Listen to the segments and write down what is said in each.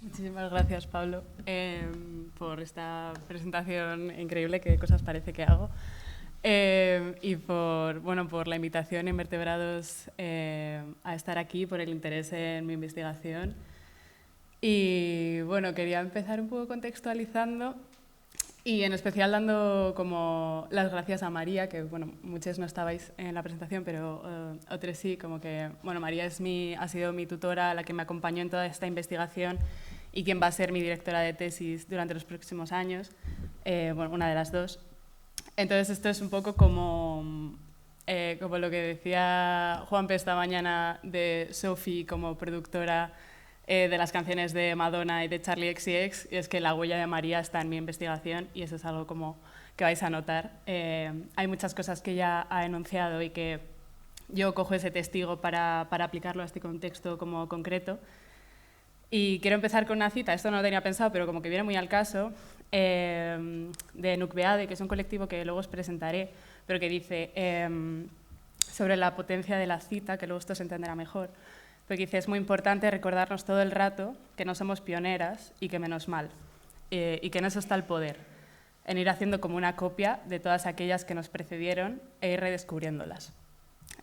Muchísimas gracias, Pablo, por esta presentación increíble, qué cosas parece que hago, y por la invitación Invertebrados a estar aquí, por el interés en mi investigación. Y bueno, quería empezar un poco contextualizando y en especial dando como las gracias a María, que bueno, muchos no estabais en la presentación, pero otros sí, como que bueno, María ha sido mi tutora, la que me acompañó en toda esta investigación y quien va a ser mi directora de tesis durante los próximos años, bueno, una de las dos. Entonces esto es un poco como lo que decía Juanpe esta mañana de Sophie como productora de las canciones de Madonna y de Charli XCX, y es que la huella de María está en mi investigación y eso es algo como que vais a notar. Hay muchas cosas que ella ha enunciado y que yo cojo ese testigo para aplicarlo a este contexto como concreto. Y quiero empezar con una cita, esto no lo tenía pensado, pero como que viene muy al caso, de Nukbeade, que es un colectivo que luego os presentaré, pero que dice sobre la potencia de la cita, que luego esto se entenderá mejor, porque dice, es muy importante recordarnos todo el rato que no somos pioneras y que menos mal, y que en eso está el poder, en ir haciendo como una copia de todas aquellas que nos precedieron e ir redescubriéndolas.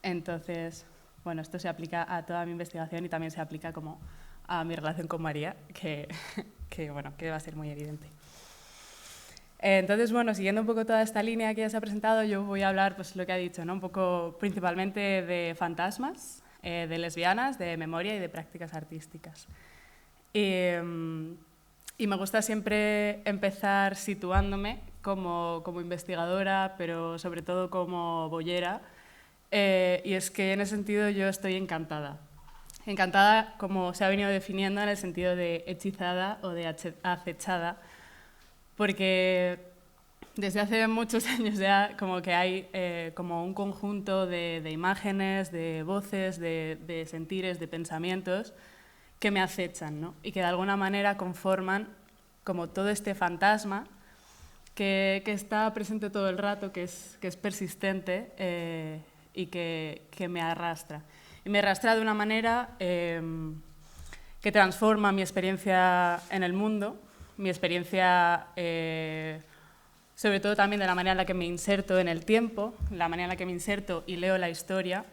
Entonces, bueno, esto se aplica a toda mi investigación y también se aplica como a mi relación con María, bueno, que va a ser muy evidente. Entonces, bueno, siguiendo un poco toda esta línea que ya se ha presentado, yo voy a hablar, pues lo que ha dicho, ¿no? Un poco principalmente de fantasmas, de lesbianas, de memoria y de prácticas artísticas. Y me gusta siempre empezar situándome como investigadora, pero sobre todo como boyera, y es que en ese sentido yo estoy encantada. Encantada, como se ha venido definiendo, en el sentido de hechizada o de acechada, porque desde hace muchos años ya como que hay como un conjunto de imágenes, de voces, de sentires, de pensamientos que me acechan, ¿no? Y que de alguna manera conforman como todo este fantasma que está presente todo el rato, que es persistente y que me arrastra. Y me arrastra de una manera que transforma mi experiencia en el mundo, mi experiencia sobre todo también de la manera en la que me inserto en el tiempo, la manera en la que me inserto y leo la historia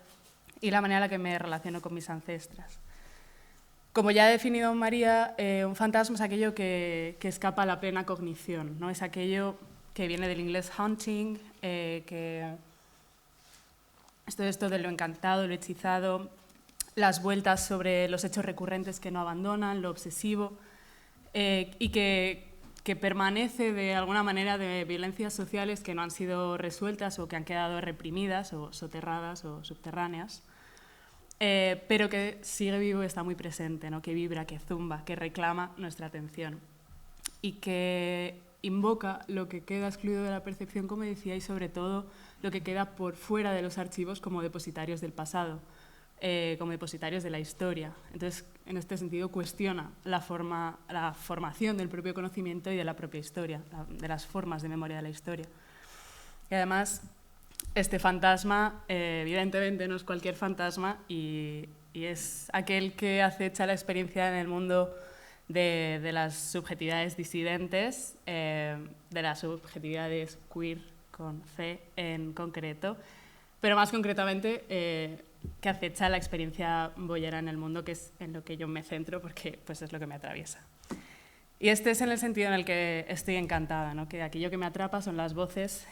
y la manera en la que me relaciono con mis ancestras. Como ya ha definido María, un fantasma es aquello que escapa a la plena cognición, ¿no? Es aquello que viene del inglés haunting, que esto de lo encantado, lo hechizado, las vueltas sobre los hechos recurrentes que no abandonan, lo obsesivo, y que permanece de alguna manera de violencias sociales que no han sido resueltas o que han quedado reprimidas o soterradas o subterráneas, pero que sigue vivo y está muy presente, ¿no? Que vibra, que zumba, que reclama nuestra atención y que invoca lo que queda excluido de la percepción, como decía, y sobre todo lo que queda por fuera de los archivos como depositarios del pasado, como depositarios de la historia. Entonces, en este sentido, cuestiona la formación del propio conocimiento y de la propia historia, de las formas de memoria de la historia. Y además, este fantasma, evidentemente, no es cualquier fantasma y es aquel que acecha la experiencia en el mundo de las subjetividades disidentes, de las subjetividades queer con C en concreto, pero más concretamente que acecha la experiencia boyera en el mundo, que es en lo que yo me centro porque pues, es lo que me atraviesa. Y este es en el sentido en el que estoy encantada, ¿no? Que aquello que me atrapa son las voces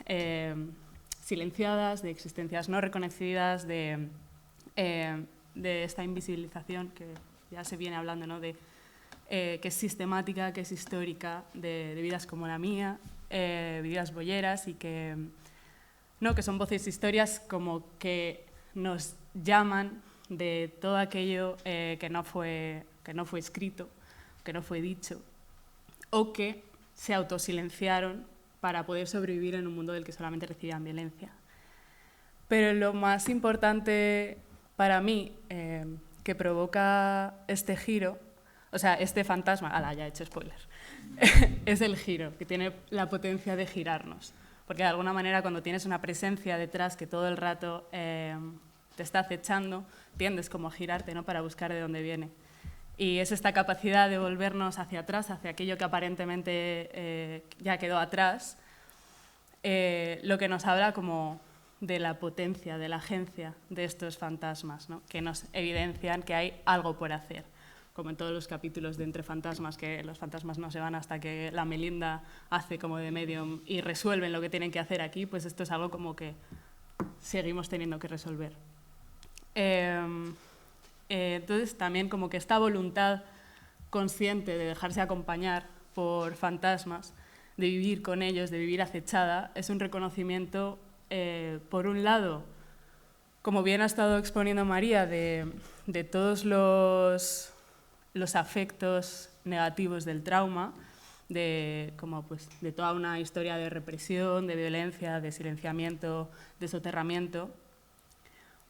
silenciadas, de existencias no reconocidas, de esta invisibilización que ya se viene hablando, ¿no? Que es sistemática, que es histórica, de vidas como la mía, vidas boyeras y que son voces, historias como que nos llaman de todo aquello que no fue escrito, que no fue dicho, o que se autosilenciaron para poder sobrevivir en un mundo del que solamente recibían violencia. Pero lo más importante para mí que provoca este giro, o sea, este fantasma, ya he hecho spoiler, es el giro, que tiene la potencia de girarnos. Porque de alguna manera cuando tienes una presencia detrás que todo el rato te está acechando, tiendes como a girarte, ¿no? Para buscar de dónde viene. Y es esta capacidad de volvernos hacia atrás, hacia aquello que aparentemente ya quedó atrás, lo que nos habla como de la potencia, de la agencia de estos fantasmas, ¿no? Que nos evidencian que hay algo por hacer, como en todos los capítulos de Entre Fantasmas, que los fantasmas no se van hasta que la Melinda hace como de medium y resuelven lo que tienen que hacer aquí, pues esto es algo como que seguimos teniendo que resolver. Entonces también como que esta voluntad consciente de dejarse acompañar por fantasmas, de vivir con ellos, de vivir acechada, es un reconocimiento, por un lado, como bien ha estado exponiendo María, de todos los afectos negativos del trauma, como pues, de toda una historia de represión, de violencia, de silenciamiento, de soterramiento,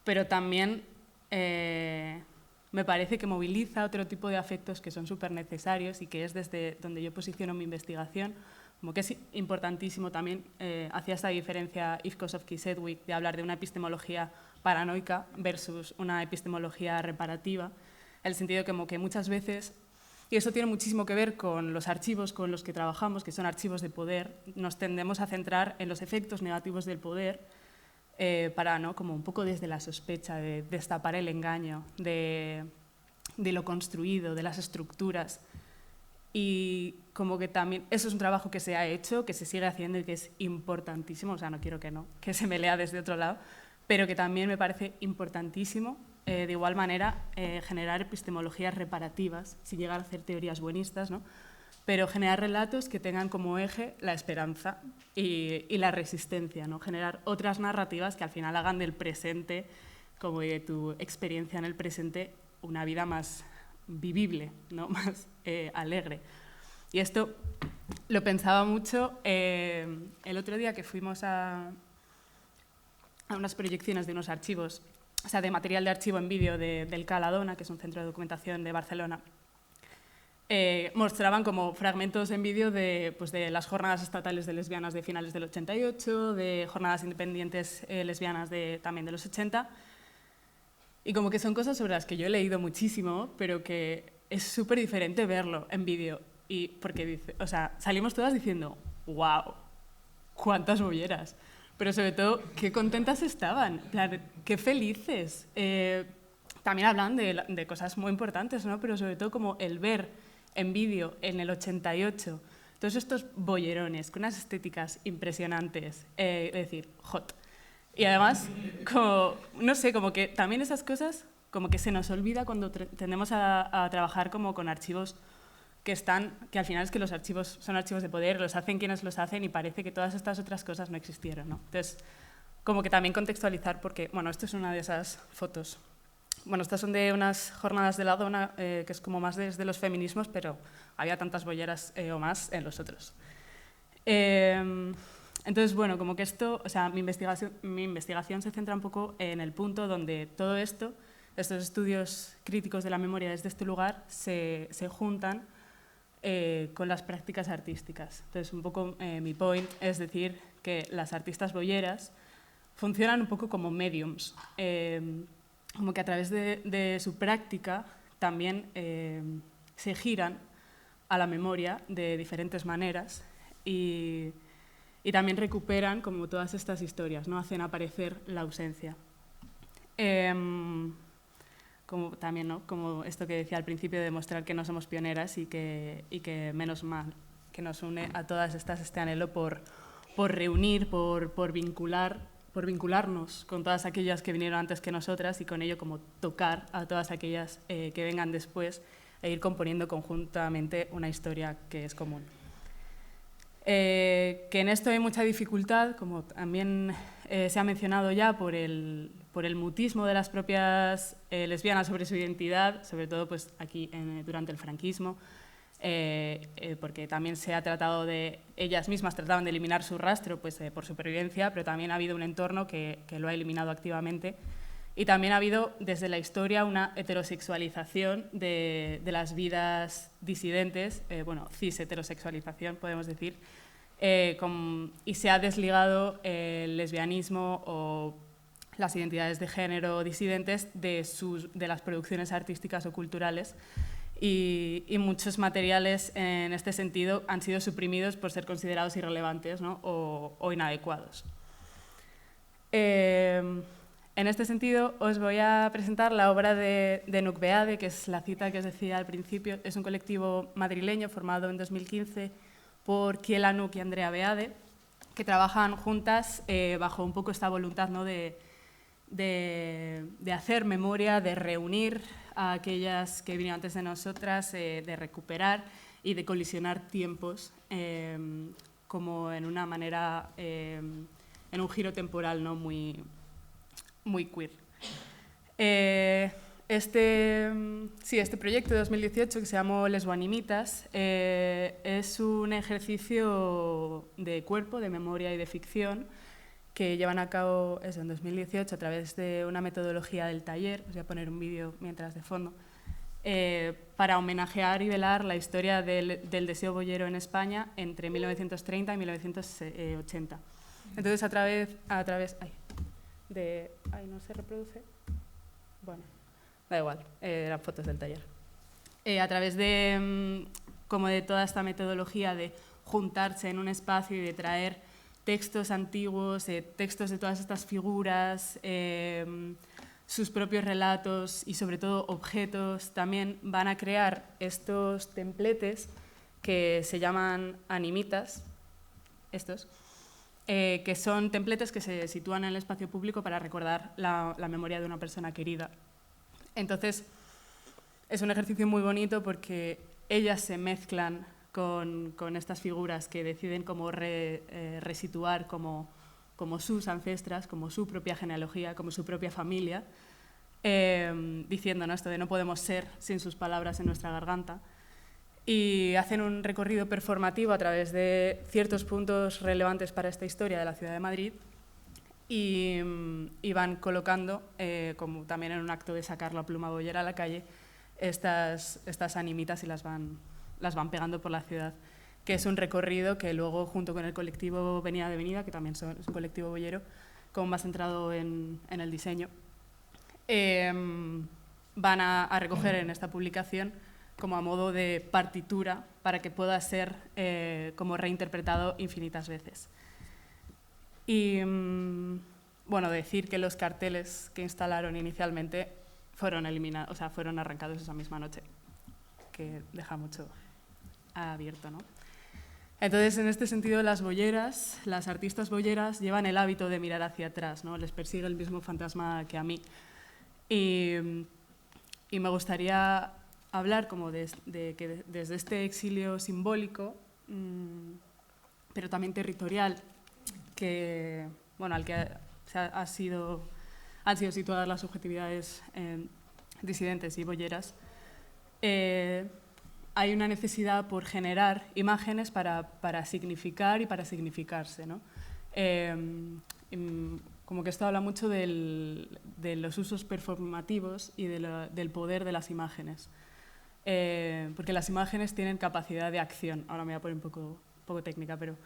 pero también me parece que moviliza otro tipo de afectos que son súper necesarios y que es desde donde yo posiciono mi investigación, como que es importantísimo también, hacía esta diferencia Yves Kosofsky-Sedgwick de hablar de una epistemología paranoica versus una epistemología reparativa, en el sentido como que muchas veces, y eso tiene muchísimo que ver con los archivos con los que trabajamos, que son archivos de poder, nos tendemos a centrar en los efectos negativos del poder, para, ¿no? Como un poco desde la sospecha, de destapar el engaño, de lo construido, de las estructuras. Y como que también, eso es un trabajo que se ha hecho, que se sigue haciendo y que es importantísimo, o sea, no quiero que se me lea desde otro lado, pero que también me parece importantísimo, de igual manera, generar epistemologías reparativas, sin llegar a hacer teorías buenistas, ¿no? Pero generar relatos que tengan como eje la esperanza y la resistencia, ¿no? Generar otras narrativas que al final hagan del presente, como de tu experiencia en el presente, una vida más vivible, ¿no? Más alegre. Y esto lo pensaba mucho el otro día que fuimos a unas proyecciones de unos archivos, o sea, de material de archivo en vídeo del Caladona, que es un centro de documentación de Barcelona. Mostraban como fragmentos en vídeo pues de las jornadas estatales de lesbianas de finales del 88, de jornadas independientes lesbianas también de los 80, y como que son cosas sobre las que yo he leído muchísimo, pero que es súper diferente verlo en vídeo, y porque o sea, salimos todas diciendo, wow, cuántas bolleras, pero sobre todo, qué contentas estaban, qué felices. También hablan de cosas muy importantes, ¿no? Pero sobre todo como el ver en vídeo en el 88 todos estos bollerones con unas estéticas impresionantes, es decir, hot. Y además, como, no sé, como que también esas cosas como que se nos olvida cuando tendemos a trabajar como con archivos que al final es que los archivos son archivos de poder, los hacen quienes los hacen y parece que todas estas otras cosas no existieron, ¿no? Entonces, como que también contextualizar, porque, bueno, esto es una de esas fotos. Bueno, estas son de unas jornadas de la Dona, que es como más desde los feminismos, pero había tantas bolleras o más en los otros. Entonces, bueno, como que esto, o sea, mi investigación se centra un poco en el punto donde todo esto, estos estudios críticos de la memoria desde este lugar, se juntan con las prácticas artísticas. Entonces, un poco mi point es decir que las artistas bolleras funcionan un poco como mediums, como que a través de su práctica también se giran a la memoria de diferentes maneras y también recuperan como todas estas historias, ¿no? Hacen aparecer la ausencia. Como también, ¿no? Como esto que decía al principio, de demostrar que no somos pioneras y que menos mal que nos une a todas estas este anhelo por reunir, por vincularnos con todas aquellas que vinieron antes que nosotras y con ello como tocar a todas aquellas que vengan después e ir componiendo conjuntamente una historia que es común. Que en esto hay mucha dificultad, como también se ha mencionado ya, por el mutismo de las propias lesbianas sobre su identidad, sobre todo pues, aquí durante el franquismo, porque también se ha tratado de, ellas mismas trataban de eliminar su rastro pues, por supervivencia, pero también ha habido un entorno que lo ha eliminado activamente. Y también ha habido desde la historia una heterosexualización de las vidas disidentes, bueno, cis-heterosexualización podemos decir, y se ha desligado el lesbianismo o las identidades de género disidentes de las producciones artísticas o culturales. y muchos materiales en este sentido han sido suprimidos por ser considerados irrelevantes, ¿no? o inadecuados. En este sentido, os voy a presentar la obra de Nuc Beade, que es la cita que os decía al principio. Es un colectivo madrileño formado en 2015 por Kiela Nuc y Andrea Beade, que trabajan juntas bajo un poco esta voluntad, ¿no? de hacer memoria, de reunir a aquellas que vinieron antes de nosotras, de recuperar y de colisionar tiempos como en una manera, en un giro temporal, ¿no? muy queer. Este proyecto de 2018, que se llamó Lesboanimitas, es un ejercicio de cuerpo, de memoria y de ficción que llevan a cabo en 2018 a través de una metodología del taller. Os voy a poner un vídeo mientras de fondo, para homenajear y velar la historia del deseo boyero en España entre 1930 y 1980. Entonces, a través de... Ay, ¿no se reproduce? Bueno, da igual, eran fotos del taller. A través de, como de toda esta metodología de juntarse en un espacio y de traer textos antiguos, textos de todas estas figuras, sus propios relatos y sobre todo objetos, también van a crear estos templetes que se llaman animitas, estos, que son templetes que se sitúan en el espacio público para recordar la memoria de una persona querida. Entonces, es un ejercicio muy bonito porque ellas se mezclan con estas figuras que deciden cómo resituar como sus ancestras, como su propia genealogía, como su propia familia, diciendo, ¿no? Esto de no podemos ser sin sus palabras en nuestra garganta. Y hacen un recorrido performativo a través de ciertos puntos relevantes para esta historia de la ciudad de Madrid y van colocando, como también en un acto de sacar la pluma boyera a la calle, estas animitas y las van pegando por la ciudad, que es un recorrido que luego, junto con el colectivo Venida de Venida, que también es un colectivo boyero, como más centrado en el diseño, van a recoger en esta publicación como a modo de partitura para que pueda ser como reinterpretado infinitas veces. Y bueno, decir que los carteles que instalaron inicialmente fueron eliminados, o sea, fueron arrancados esa misma noche, que deja mucho abierto, ¿no? Entonces, en este sentido, las boyeras, las artistas boyeras, llevan el hábito de mirar hacia atrás, ¿no? Les persigue el mismo fantasma que a mí. Y me gustaría hablar como de que desde este exilio simbólico, pero también territorial, que, bueno, al que han sido situadas las subjetividades disidentes y boyeras, hay una necesidad por generar imágenes para significar y para significarse, ¿no? Como que esto habla mucho de los usos performativos y del poder de las imágenes. Porque las imágenes tienen capacidad de acción. Ahora me voy a poner un poco técnica, pero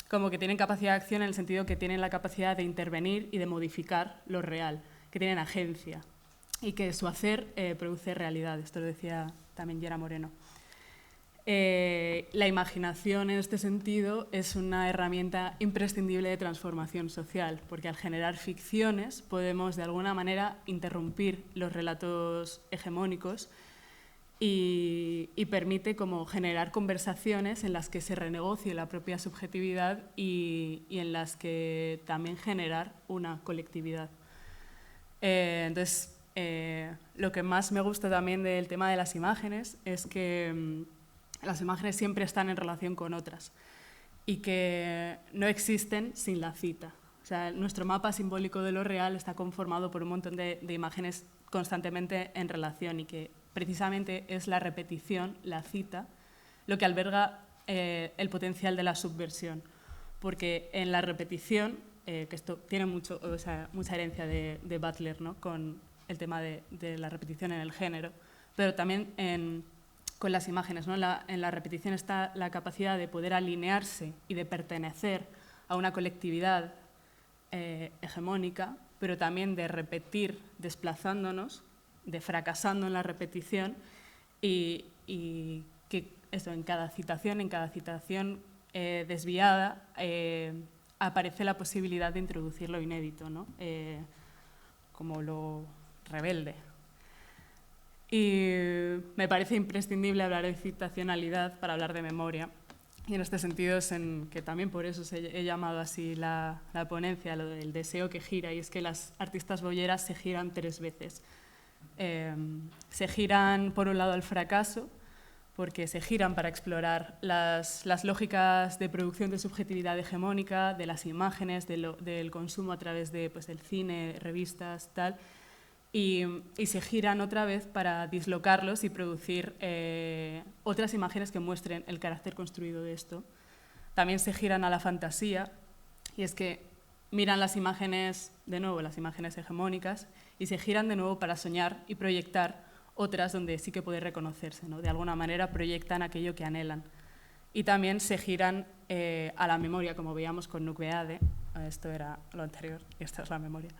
como que tienen capacidad de acción en el sentido que tienen la capacidad de intervenir y de modificar lo real, que tienen agencia y que su hacer produce realidad. Esto lo decía también Yera Moreno. La imaginación, en este sentido, es una herramienta imprescindible de transformación social, porque al generar ficciones podemos, de alguna manera, interrumpir los relatos hegemónicos y permite como generar conversaciones en las que se renegocie la propia subjetividad y en las que también generar una colectividad. Entonces, lo que más me gusta también del tema de las imágenes es que las imágenes siempre están en relación con otras y que no existen sin la cita. O sea, nuestro mapa simbólico de lo real está conformado por un montón de imágenes constantemente en relación y que precisamente es la repetición, la cita, lo que alberga el potencial de la subversión. Porque en la repetición, que esto tiene mucha herencia de Butler, ¿no? Con el tema de la repetición en el género, pero también con las imágenes, ¿no? En la repetición está la capacidad de poder alinearse y de pertenecer a una colectividad hegemónica, pero también de repetir desplazándonos, de fracasando en la repetición y y que eso, en cada citación desviada, aparece la posibilidad de introducir lo inédito, ¿no? Como lo rebelde. Y me parece imprescindible hablar de citacionalidad para hablar de memoria. Y en este sentido es en que también por eso he llamado así la ponencia, lo del deseo que gira, y es que las artistas boyeras se giran 3 veces. Se giran, por un lado, al fracaso, porque se giran para explorar las lógicas de producción de subjetividad hegemónica, de las imágenes, del consumo a través de, pues, del cine, revistas, tal, y se giran otra vez para dislocarlos y producir otras imágenes que muestren el carácter construido de esto. También se giran a la fantasía, y es que miran las imágenes, de nuevo, las imágenes hegemónicas, y se giran de nuevo para soñar y proyectar otras donde sí que puede reconocerse, ¿no? De alguna manera proyectan aquello que anhelan. Y también se giran a la memoria, como veíamos con Nucleade, esto era lo anterior y esta es la memoria.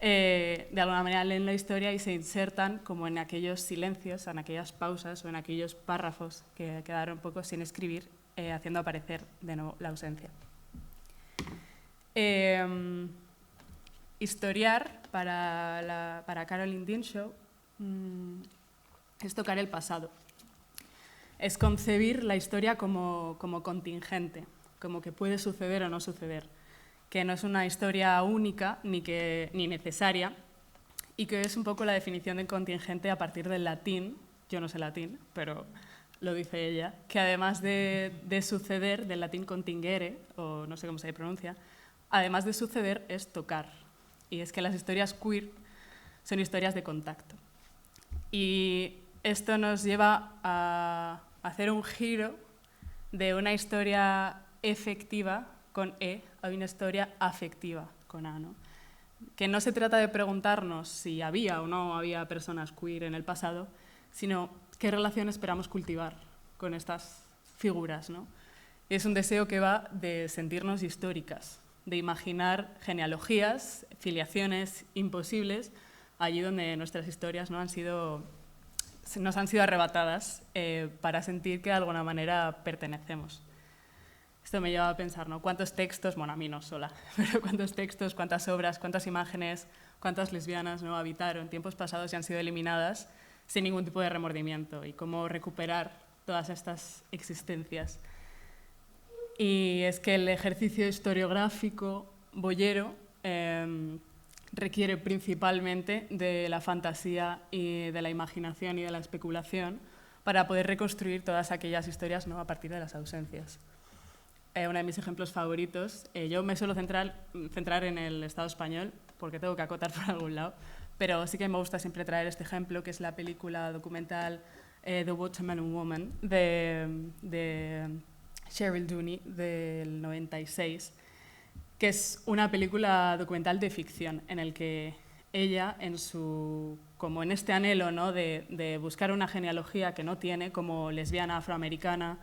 De alguna manera leen la historia y se insertan como en aquellos silencios, en aquellas pausas o en aquellos párrafos que quedaron un poco sin escribir, haciendo aparecer de nuevo la ausencia. Historiar para Caroline Dinshaw es tocar el pasado. Es concebir la historia como contingente, como que puede suceder o no suceder, que no es una historia única ni necesaria, y que es un poco la definición de contingente a partir del latín, yo no sé latín, pero lo dice ella, que además de suceder, del latín contingere, o no sé cómo se pronuncia, además de suceder es tocar. Y es que las historias queer son historias de contacto. Y esto nos lleva a hacer un giro de una historia efectiva con E a una historia afectiva con A, ¿no? Que no se trata de preguntarnos si había o no había personas queer en el pasado, sino qué relación esperamos cultivar con estas figuras, ¿no? Y es un deseo que va de sentirnos históricas, de imaginar genealogías, filiaciones imposibles, allí donde nuestras historias nos han sido arrebatadas para sentir que de alguna manera pertenecemos. Esto me lleva a pensar, ¿no? ¿Cuántos textos, bueno, a mí no sola, pero cuántos textos, cuántas obras, cuántas imágenes, cuántas lesbianas, ¿no?, habitaron tiempos pasados y han sido eliminadas sin ningún tipo de remordimiento? Y cómo recuperar todas estas existencias. Y es que el ejercicio historiográfico boyero requiere principalmente de la fantasía y de la imaginación y de la especulación para poder reconstruir todas aquellas historias, ¿no?, a partir de las ausencias. Uno de mis ejemplos favoritos, yo me suelo centrar en el Estado español, porque tengo que acotar por algún lado, pero sí que me gusta siempre traer este ejemplo, que es la película documental The Watermelon Woman, de Cheryl Dooney, del 96, que es una película documental de ficción, en el que ella, como en este anhelo, ¿no?, de buscar una genealogía que no tiene, como lesbiana afroamericana,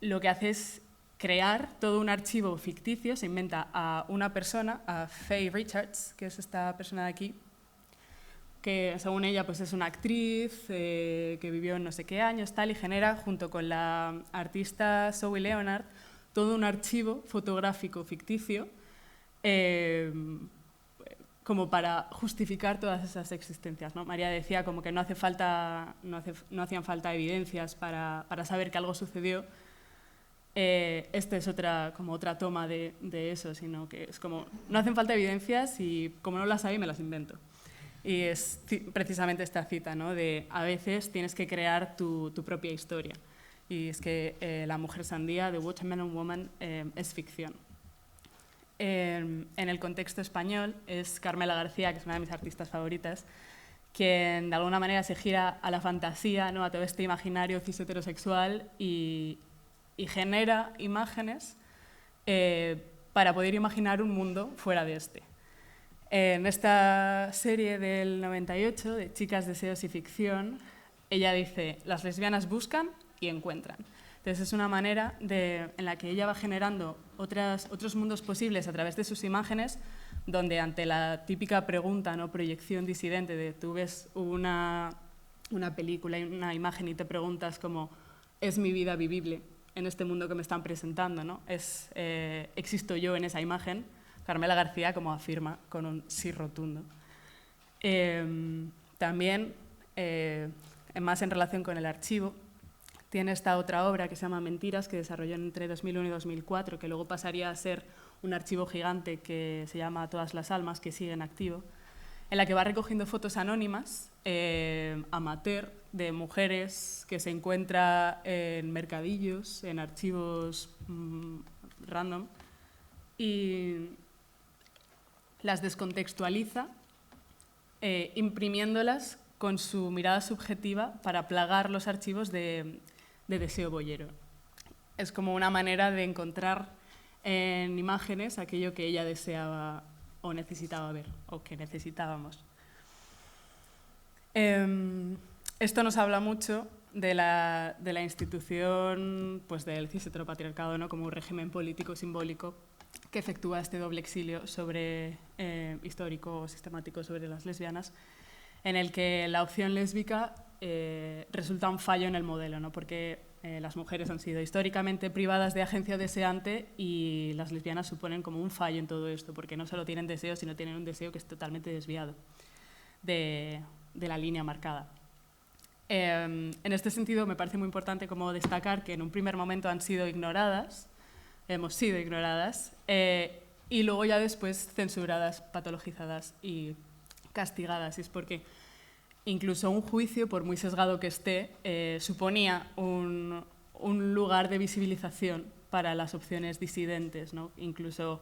lo que hace es crear todo un archivo ficticio, se inventa a una persona, a Faye Richards, que es esta persona de aquí, que según ella pues es una actriz que vivió en no sé qué años, tal, y genera, junto con la artista Zoe Leonard, todo un archivo fotográfico ficticio como para justificar todas esas existencias, ¿no? María decía como que no hacían falta evidencias para saber que algo sucedió. Esta es otra toma de eso, sino que es como, no hacen falta evidencias y como no las hay, me las invento. Y es precisamente esta cita, ¿no?, de a veces tienes que crear tu propia historia. Y es que La mujer sandía, The Watermelon Woman, es ficción. En el contexto español es Carmela García, que es una de mis artistas favoritas, quien de alguna manera se gira a la fantasía, ¿no?, a todo este imaginario cis-heterosexual y genera imágenes para poder imaginar un mundo fuera de este. En esta serie del 98, de Chicas, Deseos y Ficción, ella dice, las lesbianas buscan y encuentran. Entonces es una manera en la que ella va generando otros mundos posibles a través de sus imágenes, donde ante la típica pregunta, ¿no?, proyección disidente de tú ves una una película, una imagen y te preguntas como, ¿es mi vida vivible en este mundo que me están presentando, ¿no? ¿Existo yo en esa imagen? Carmela García como afirma con un sí rotundo. También, más en relación con el archivo, tiene esta otra obra que se llama Mentiras, que desarrolló entre 2001 y 2004, que luego pasaría a ser un archivo gigante que se llama Todas las almas, que sigue en activo, en la que va recogiendo fotos anónimas, amateur, de mujeres que se encuentra en mercadillos, en archivos random, y las descontextualiza, imprimiéndolas con su mirada subjetiva para plagar los archivos de deseo boyero. Es como una manera de encontrar en imágenes aquello que ella deseaba o necesitaba ver, o que necesitábamos. Esto nos habla mucho de la institución pues, del cis-heteropatriarcado, ¿no? Como un régimen político simbólico que efectúa este doble exilio histórico o sistemático sobre las lesbianas, en el que la opción lésbica resulta un fallo en el modelo, ¿no? Porque las mujeres han sido históricamente privadas de agencia deseante y las lesbianas suponen como un fallo en todo esto, porque no solo tienen deseo, sino tienen un deseo que es totalmente desviado de la línea marcada. En este sentido, me parece muy importante como destacar que en un primer momento hemos sido ignoradas, y luego ya después censuradas, patologizadas y castigadas. Y es porque incluso un juicio, por muy sesgado que esté, suponía un lugar de visibilización para las opciones disidentes, ¿no? Incluso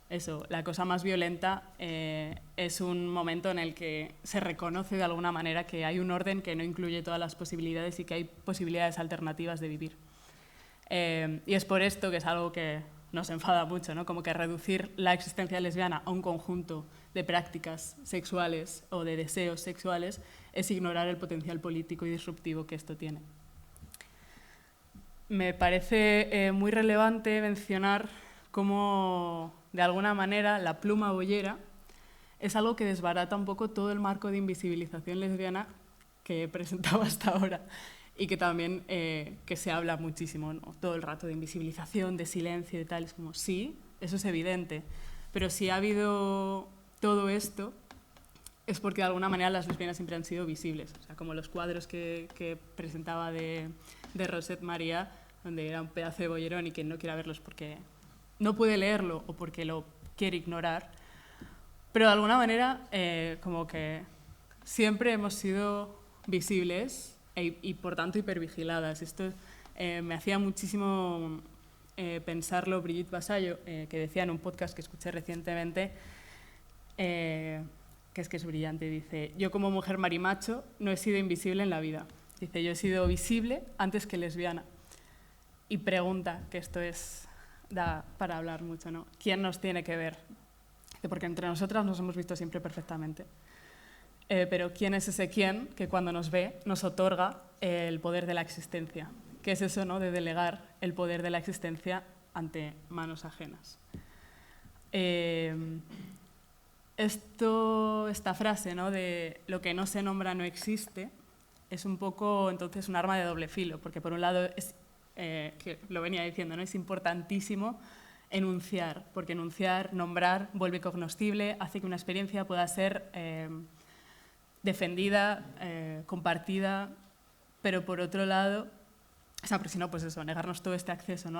eso, la cosa más violenta es un momento en el que se reconoce de alguna manera que hay un orden que no incluye todas las posibilidades y que hay posibilidades alternativas de vivir. Y es por esto que es algo que nos enfada mucho, ¿no? Como que reducir la existencia lesbiana a un conjunto de prácticas sexuales o de deseos sexuales es ignorar el potencial político y disruptivo que esto tiene. Me parece muy relevante mencionar cómo, de alguna manera, la pluma boyera es algo que desbarata un poco todo el marco de invisibilización lesbiana que he presentado hasta ahora y que también que se habla muchísimo, ¿no? Todo el rato de invisibilización, de silencio y tal. Es como, sí, eso es evidente, pero si ha habido todo esto es porque de alguna manera las lesbianas siempre han sido visibles. O sea, como los cuadros que presentaba de Rosette María, donde era un pedazo de bollerón y quien no quiera verlos porque no puede leerlo o porque lo quiere ignorar, pero de alguna manera como que siempre hemos sido visibles y por tanto hipervigiladas. Esto me hacía muchísimo pensarlo Brigitte Vasallo, que decía en un podcast que escuché recientemente, que es brillante, dice: yo como mujer marimacho no he sido invisible en la vida. Dice, yo he sido visible antes que lesbiana. Y pregunta, que esto da para hablar mucho, ¿no? ¿Quién nos tiene que ver? Porque entre nosotras nos hemos visto siempre perfectamente. Pero ¿quién es ese quién que cuando nos ve nos otorga el poder de la existencia? ¿Qué es eso, ¿no? De delegar el poder de la existencia ante manos ajenas. Esta frase, ¿no? De lo que no se nombra no existe, es un poco entonces un arma de doble filo, porque por un lado es que lo venía diciendo, ¿no? Es importantísimo enunciar, porque enunciar, nombrar, vuelve cognoscible, hace que una experiencia pueda ser defendida, compartida, pero por otro lado, o sea, porque si no, pues eso, negarnos todo este acceso, ¿no?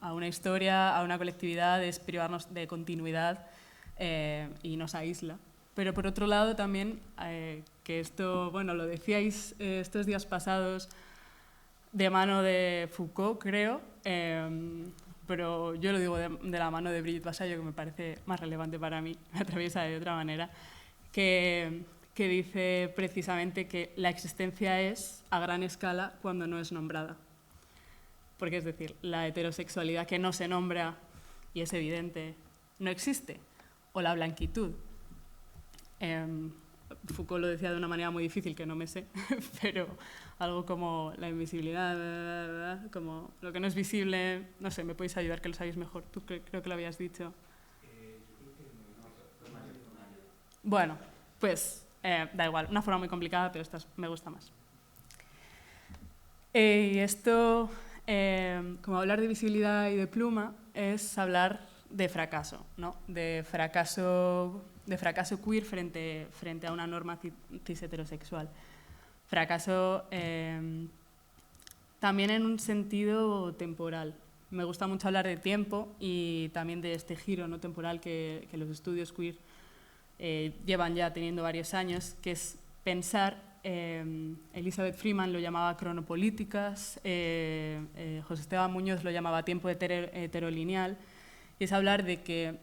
a una historia, a una colectividad, es privarnos de continuidad y nos aísla. Pero por otro lado también, que esto, bueno, lo decíais estos días pasados, de mano de Foucault, creo, pero yo lo digo de la mano de Brigitte Vasallo, que me parece más relevante para mí, me atraviesa de otra manera, que dice precisamente que la existencia es a gran escala cuando no es nombrada. Porque es decir, la heterosexualidad que no se nombra, y es evidente, no existe, o la blanquitud. Foucault lo decía de una manera muy difícil, que no me sé, pero algo como la invisibilidad, como lo que no es visible, no sé, me podéis ayudar, que lo sabéis mejor. Tú creo que lo habías dicho. Bueno, pues Da igual, una forma muy complicada, pero esta me gusta más. Y esto, como hablar de visibilidad y de pluma, es hablar de fracaso, ¿no? De fracaso queer frente a una norma cis heterosexual. Fracaso también en un sentido temporal. Me gusta mucho hablar de tiempo y también de este giro no temporal que los estudios queer llevan ya teniendo varios años, que es pensar, Elizabeth Freeman lo llamaba cronopolíticas, José Esteban Muñoz lo llamaba tiempo heterolineal, y es hablar de que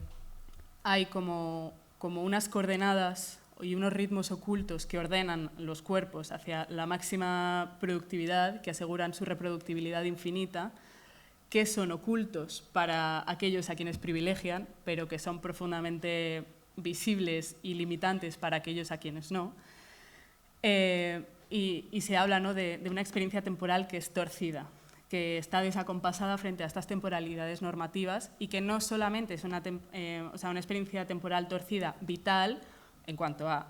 hay como unas coordenadas y unos ritmos ocultos que ordenan los cuerpos hacia la máxima productividad, que aseguran su reproductibilidad infinita, que son ocultos para aquellos a quienes privilegian, pero que son profundamente visibles y limitantes para aquellos a quienes no. Y se habla, ¿no?, de una experiencia temporal que es torcida, que está desacompasada frente a estas temporalidades normativas y que no solamente es una experiencia temporal torcida vital en cuanto a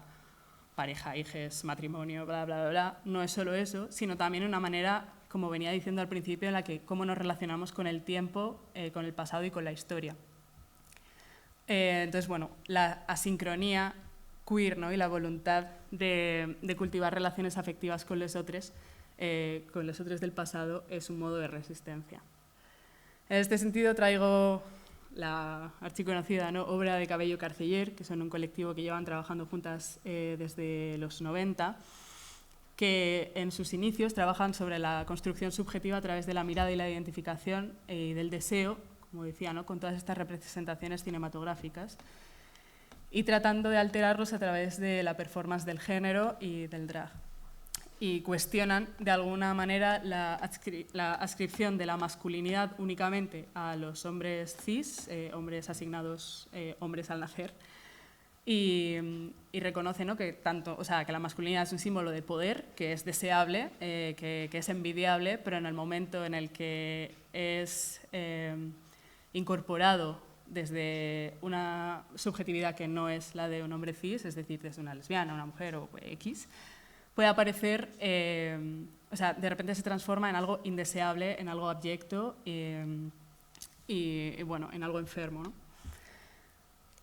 pareja, hijos, matrimonio, bla, bla, bla, bla, no es solo eso, sino también una manera, como venía diciendo al principio, en la que cómo nos relacionamos con el tiempo, con el pasado y con la historia. Entonces, bueno, la asincronía queer, ¿no?, y la voluntad de cultivar relaciones afectivas con los otros del pasado es un modo de resistencia. En este sentido traigo la archiconocida, ¿no?, obra de Cabello Carceller, que son un colectivo que llevan trabajando juntas desde los 90, que en sus inicios trabajan sobre la construcción subjetiva a través de la mirada y la identificación y del deseo, como decía, ¿no?, con todas estas representaciones cinematográficas, y tratando de alterarlos a través de la performance del género y del drag. Y cuestionan, de alguna manera, la adscripción de la masculinidad únicamente a los hombres cis, hombres asignados hombres al nacer, y reconoce, ¿no?, que que la masculinidad es un símbolo de poder, que es deseable, que es envidiable, pero en el momento en el que es incorporado desde una subjetividad que no es la de un hombre cis, es decir, desde una lesbiana, una mujer o X, puede aparecer, de repente se transforma en algo indeseable, en algo abyecto y bueno, en algo enfermo, ¿no?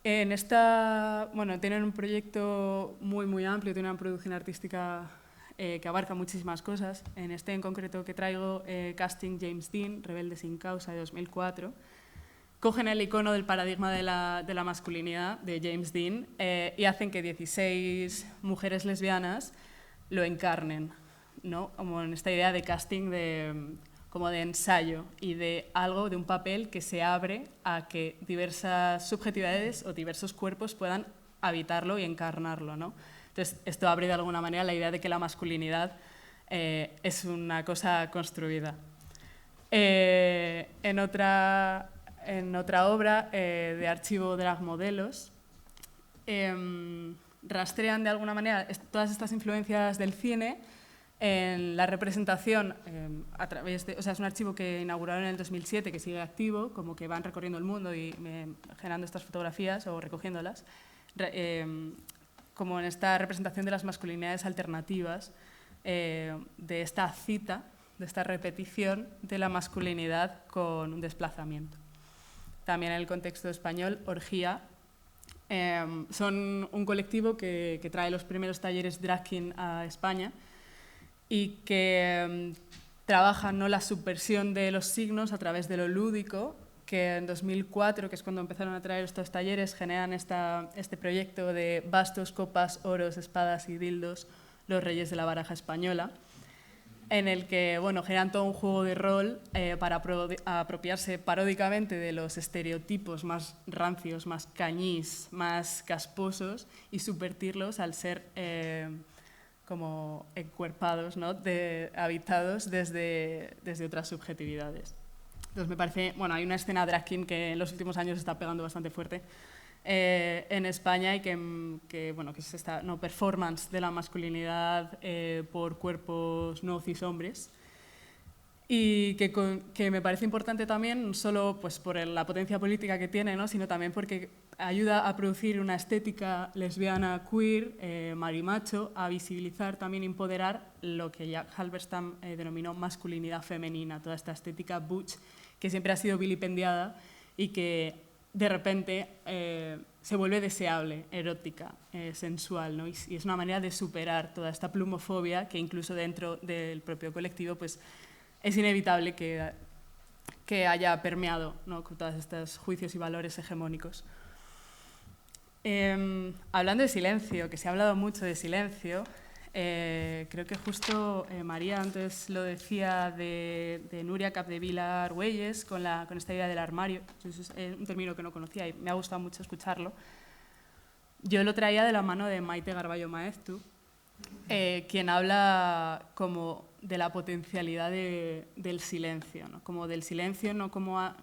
Tienen un proyecto muy, muy amplio, tienen una producción artística que abarca muchísimas cosas. En este en concreto que traigo, Casting James Dean, Rebelde sin causa, de 2004, cogen el icono del paradigma de la masculinidad de James Dean y hacen que 16 mujeres lesbianas lo encarnen, ¿no?, como en esta idea de casting como de ensayo y de algo, de un papel que se abre a que diversas subjetividades o diversos cuerpos puedan habitarlo y encarnarlo, ¿no? Entonces, esto abre de alguna manera la idea de que la masculinidad es una cosa construida. En otra obra de archivo Drag Modelos, rastrean de alguna manera todas estas influencias del cine en la representación a través de... es un archivo que inauguraron en el 2007, que sigue activo, como que van recorriendo el mundo y generando estas fotografías o recogiéndolas, como en esta representación de las masculinidades alternativas, de esta cita, de esta repetición de la masculinidad con un desplazamiento. También en el contexto español, Orgía, son un colectivo que trae los primeros talleres drag king a España y que trabajan, ¿no?, la subversión de los signos a través de lo lúdico, que en 2004, que es cuando empezaron a traer estos talleres, generan este proyecto de bastos, copas, oros, espadas y dildos, los reyes de la baraja española, en el que, bueno, generan todo un juego de rol para apropiarse paródicamente de los estereotipos más rancios, más cañís, más casposos y subvertirlos al ser como encuerpados, ¿no?, habitados desde otras subjetividades. Entonces me parece, bueno, hay una escena drag king que en los últimos años está pegando bastante fuerte en España y que es esta performance de la masculinidad por cuerpos no cis hombres y que me parece importante también, no solo pues, por la potencia política que tiene, ¿no? Sino también porque ayuda a producir una estética lesbiana, queer, marimacho, a visibilizar, también empoderar lo que Jack Halberstam denominó masculinidad femenina, toda esta estética butch que siempre ha sido vilipendiada y que de repente se vuelve deseable, erótica, sensual, ¿no? Y es una manera de superar toda esta plumofobia que incluso dentro del propio colectivo pues, es inevitable que haya permeado, ¿no? Con todos estos juicios y valores hegemónicos. Hablando de silencio, que se ha hablado mucho de silencio, creo que justo María antes lo decía de Núria Capdevila Argüelles con esta idea del armario. Es un término que no conocía y me ha gustado mucho escucharlo. Yo lo traía de la mano de Maite Garballo Maeztu, quien habla como de la potencialidad del silencio, ¿no? Como del silencio no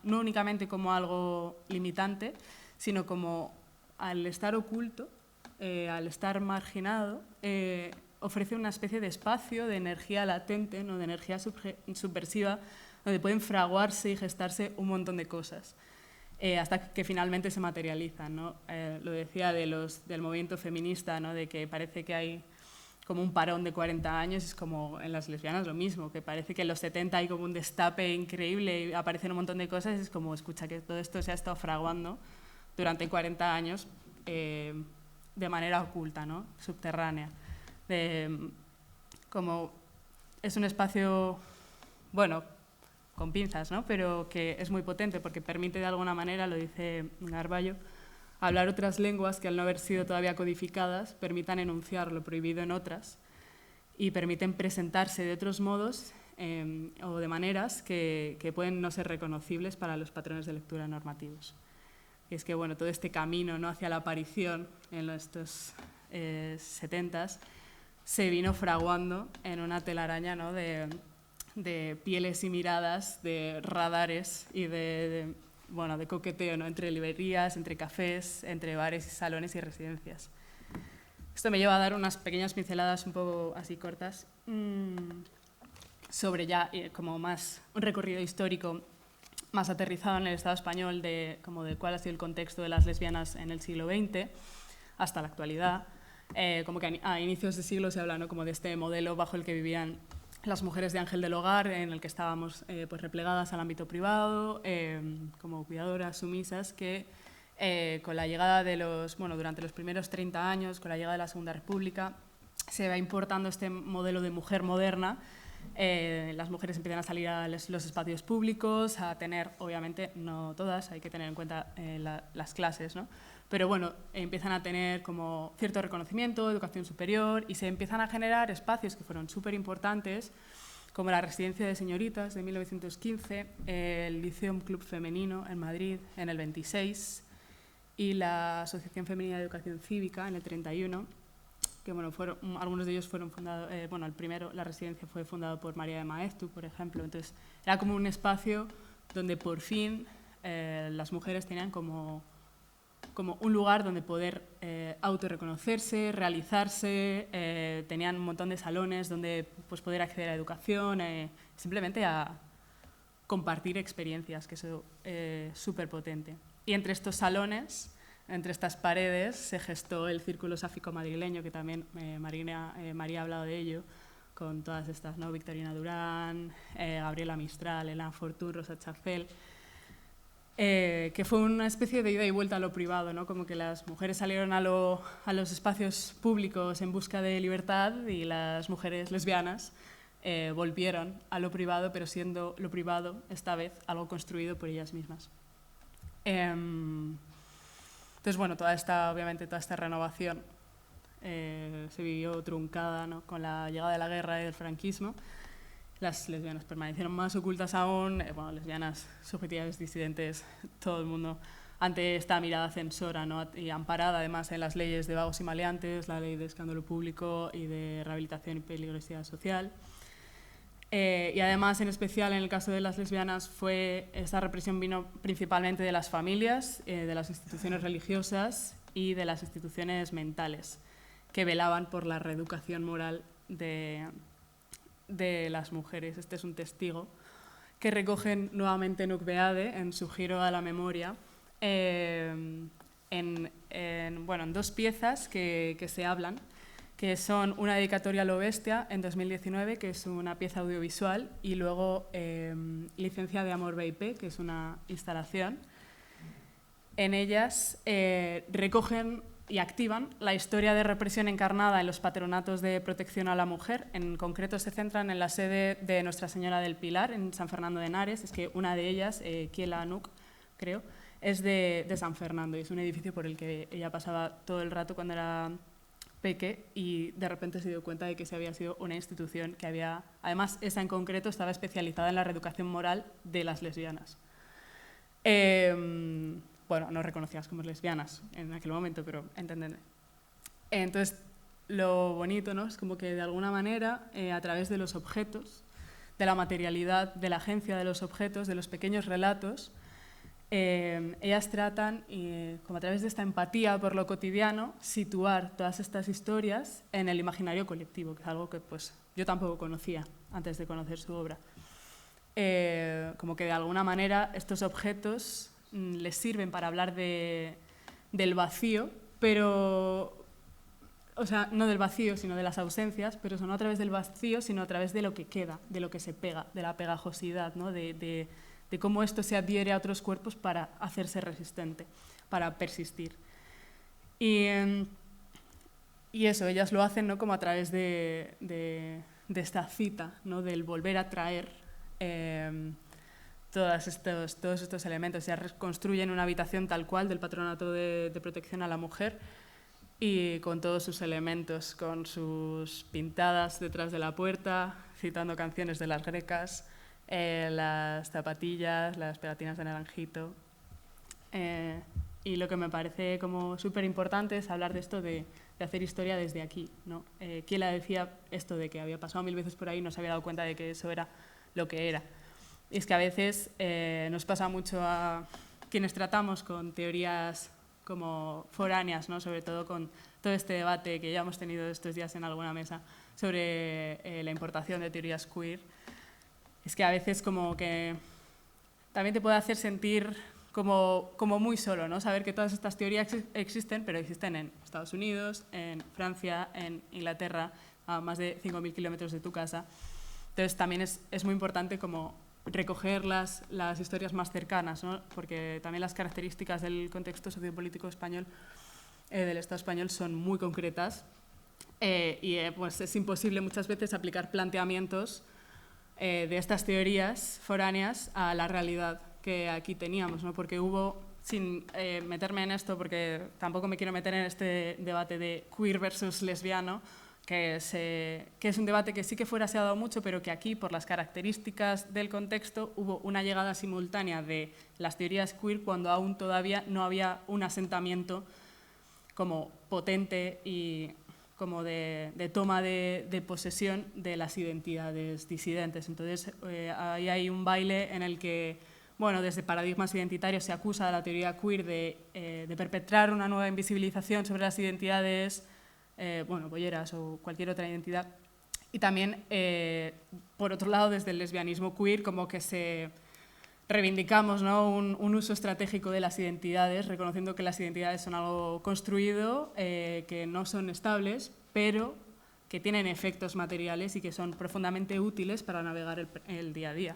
únicamente como algo limitante, sino como al estar oculto, al estar marginado, ofrece una especie de espacio, de energía latente, ¿no? De energía subversiva, donde pueden fraguarse y gestarse un montón de cosas, hasta que finalmente se materializan, ¿no? Lo decía del movimiento feminista, ¿no? De que parece que hay como un parón de 40 años, es como en las lesbianas lo mismo, que parece que en los 70 hay como un destape increíble y aparecen un montón de cosas, es como, escucha, que todo esto se ha estado fraguando durante 40 años de manera oculta, ¿no? Subterránea. Como es un espacio, bueno, con pinzas, ¿no? Pero que es muy potente porque permite de alguna manera, lo dice Garballo, hablar otras lenguas que al no haber sido todavía codificadas permitan enunciar lo prohibido en otras y permiten presentarse de otros modos o de maneras que pueden no ser reconocibles para los patrones de lectura normativos. Y es que bueno, todo este camino, ¿no? Hacia la aparición en estos 70s se vino fraguando en una telaraña, ¿no? de pieles y miradas, de radares y de coqueteo, ¿no? Entre librerías, entre cafés, entre bares y salones y residencias. Esto me lleva a dar unas pequeñas pinceladas un poco así cortas sobre ya como más un recorrido histórico más aterrizado en el Estado español de cuál ha sido el contexto de las lesbianas en el siglo XX hasta la actualidad. Como que a inicios de siglo se habla, ¿no? Como de este modelo bajo el que vivían las mujeres de ángel del hogar, en el que estábamos pues replegadas al ámbito privado, como cuidadoras, sumisas, que con la llegada de durante los primeros 30 años, con la llegada de la Segunda República, se va importando este modelo de mujer moderna. Las mujeres empiezan a salir a los espacios públicos, a tener, obviamente, no todas, hay que tener en cuenta las clases, ¿no? Pero bueno, empiezan a tener como cierto reconocimiento, educación superior, y se empiezan a generar espacios que fueron súper importantes, como la Residencia de Señoritas de 1915, el Liceum Club Femenino en Madrid en el 26 y la Asociación Femenina de Educación Cívica en el 31, que bueno, algunos de ellos fueron fundados, el primero, la residencia fue fundado por María de Maeztu, por ejemplo, entonces era como un espacio donde por fin las mujeres tenían como un lugar donde poder autorreconocerse, realizarse, tenían un montón de salones donde pues, poder acceder a educación, simplemente a compartir experiencias, que eso es súper potente. Y entre estos salones, entre estas paredes, se gestó el Círculo Sáfico madrileño, que también María ha hablado de ello, con todas estas, ¿no? Victorina Durán, Gabriela Mistral, Elena Fortún, Rosa Chafel, que fue una especie de ida y vuelta a lo privado, ¿no? Como que las mujeres salieron a los espacios públicos en busca de libertad y las mujeres lesbianas volvieron a lo privado, pero siendo lo privado, esta vez, algo construido por ellas mismas. Entonces, bueno, obviamente toda esta renovación se vivió truncada, ¿no? Con la llegada de la guerra y del franquismo. Las lesbianas permanecieron más ocultas aún, lesbianas, subjetivas, disidentes, todo el mundo, ante esta mirada censora, ¿no? Y amparada además en las leyes de vagos y maleantes, la ley de escándalo público y de rehabilitación y peligrosidad social. Y además, en especial en el caso de las lesbianas, esta represión vino principalmente de las familias, de las instituciones religiosas y de las instituciones mentales, que velaban por la reeducación moral de las mujeres. Este es un testigo que recogen nuevamente Nuk Beade en su giro a la memoria, en dos piezas que se hablan, que son una dedicatoria a lo bestia en 2019, que es una pieza audiovisual, y luego Licencia de Amor BIP, que es una instalación. En ellas recogen y activan la historia de represión encarnada en los patronatos de protección a la mujer. En concreto se centran en la sede de Nuestra Señora del Pilar, en San Fernando de Henares. Es que una de ellas, Kiela Nuk, creo, es de San Fernando, y es un edificio por el que ella pasaba todo el rato cuando era peque, y de repente se dio cuenta de que se había sido una institución que había... Además, esa en concreto estaba especializada en la reeducación moral de las lesbianas. Bueno, no reconocidas como lesbianas en aquel momento, pero entendedme. Entonces, lo bonito, ¿no?, es como que de alguna manera, a través de los objetos, de la materialidad, de la agencia de los objetos, de los pequeños relatos, ellas tratan, como a través de esta empatía por lo cotidiano, situar todas estas historias en el imaginario colectivo, que es algo que pues, yo tampoco conocía antes de conocer su obra. Como que de alguna manera estos objetos les sirven para hablar del vacío, pero, o sea, no del vacío, sino de las ausencias, pero no a través del vacío, sino a través de lo que queda, de lo que se pega, de la pegajosidad, ¿no?, de cómo esto se adhiere a otros cuerpos para hacerse resistente, para persistir. Y eso, ellas lo hacen, ¿no?, como a través de esta cita, ¿no?, del volver a traer todos estos elementos. Ya reconstruyen una habitación tal cual del Patronato de Protección a la Mujer, y con todos sus elementos, con sus pintadas detrás de la puerta, citando canciones de las grecas, las zapatillas, las pegatinas de naranjito. Y lo que me parece como súper importante es hablar de esto de hacer historia desde aquí, ¿no? Kiela decía esto de que había pasado 1000 veces por ahí y no se había dado cuenta de que eso era lo que era. Y es que a veces nos pasa mucho a quienes tratamos con teorías como foráneas, ¿no?, sobre todo con todo este debate que ya hemos tenido estos días en alguna mesa sobre la importación de teorías queer. Es que a veces como que también te puede hacer sentir como muy solo, ¿no?, saber que todas estas teorías existen, pero existen en Estados Unidos, en Francia, en Inglaterra, a más de 5.000 kilómetros de tu casa. Entonces también es muy importante como recoger las historias más cercanas, ¿no?, porque también las características del contexto sociopolítico español, del Estado español, son muy concretas, y pues es imposible muchas veces aplicar planteamientos de estas teorías foráneas a la realidad que aquí teníamos, ¿no?, porque hubo, sin meterme en esto, porque tampoco me quiero meter en este debate de queer versus lesbiano, que es un debate que sí que fuera se ha dado mucho, pero que aquí, por las características del contexto, hubo una llegada simultánea de las teorías queer cuando aún todavía no había un asentamiento como potente y como de toma de posesión de las identidades disidentes. Entonces, ahí hay un baile en el que, bueno, desde paradigmas identitarios se acusa a la teoría queer de perpetrar una nueva invisibilización sobre las identidades, bolleras o cualquier otra identidad. Y también, por otro lado, desde el lesbianismo queer, como que se reivindicamos, ¿no?, un uso estratégico de las identidades, reconociendo que las identidades son algo construido, que no son estables, pero que tienen efectos materiales y que son profundamente útiles para navegar el día a día.